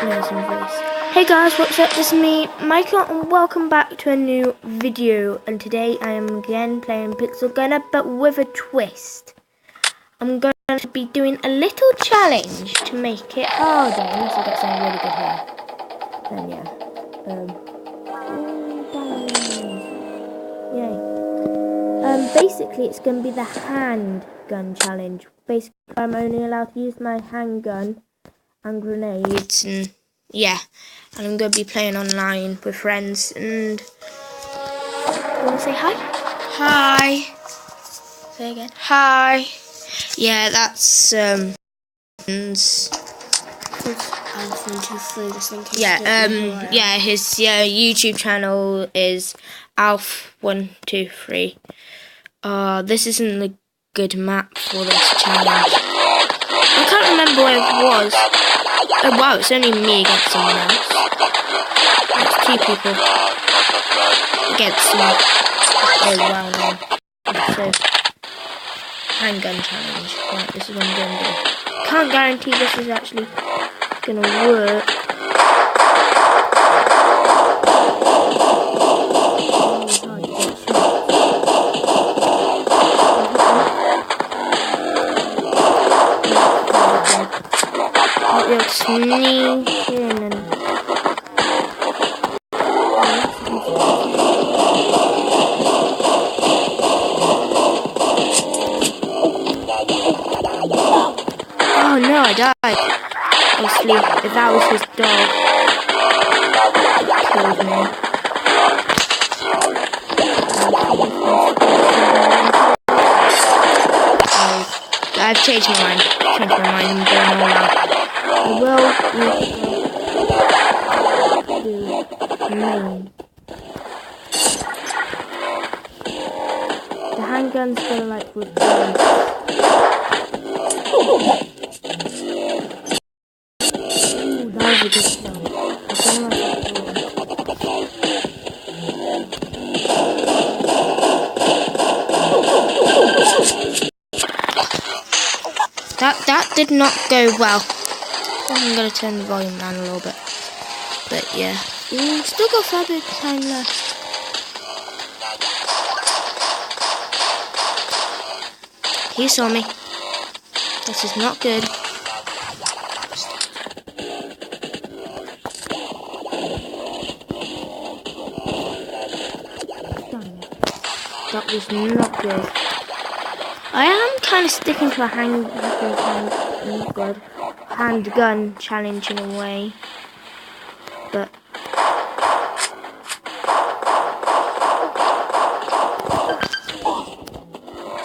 Amazing voice. Hey guys, what's up? This is me, Michael, and welcome back to a new video. And today I am again playing Pixel Gunner, but with a twist. I'm going to be doing a little challenge to make it harder, unless I get something really good here. Then yeah. Yay. Basically it's going to be the handgun challenge. Basically I'm only allowed to use my handgun and grenades, and yeah, and I'm going to be playing online with friends. And you want to say hi? Hi. Say again. Hi. Yeah, that's yeah, his YouTube channel is Alf123. This isn't a good map for this challenge. I can't remember where it was. Oh wow, it's only me against someone else. It's 2 people against me. Oh wow, no. So, handgun challenge. Right, this is what I'm going to do. Can't guarantee this is actually going to work. You'll sneak in and oh no, I died. Obviously, if that was his dog, it killed me. I've changed my mind. I'm going all out. I will do main. The handgun's gonna like replace. Ooh, that was a good kill. That did not go well. I'm going to turn the volume down a little bit. But yeah. Still got a fair bit of time left. He saw me. This is not good. That was not good. I am kind of sticking to a handgun challenge in a way, but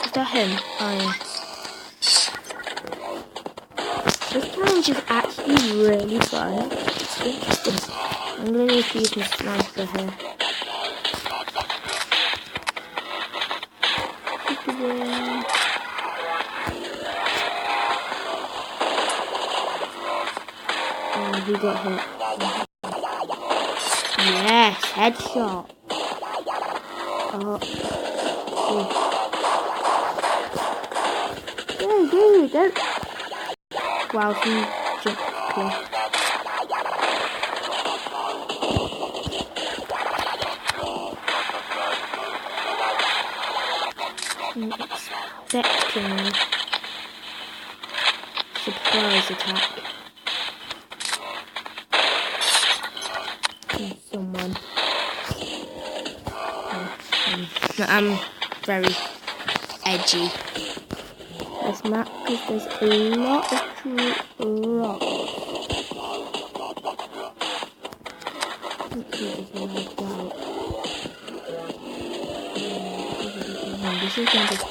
is that him? Oh yeah. This challenge is actually really fun. It's interesting. I'm going to need to use my sniper here. He got hit. Yes, headshot. Oh. Don't. Wow, he jumped clear. I'm expecting surprise attack. Someone. I'm very edgy. This map because there's a lot of rocks. This is going to be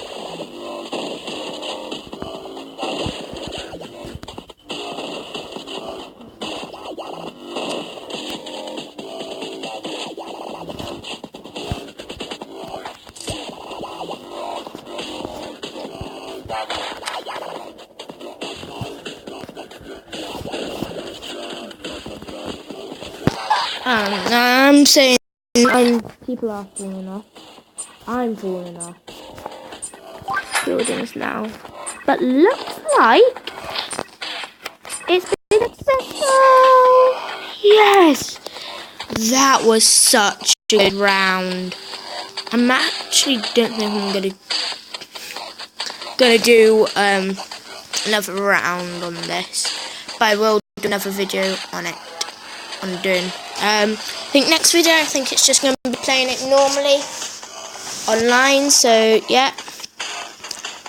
I'm saying people are falling off. I'm falling off. Buildings now. But looks like it's been successful. Yes! That was such a good round. I'm actually don't think I'm gonna do another round on this, but I will do another video on it. On doing. I think next video, I think it's just gonna be playing it normally online. So yeah,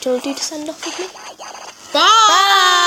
do you want to do the send off with me? Bye. Bye.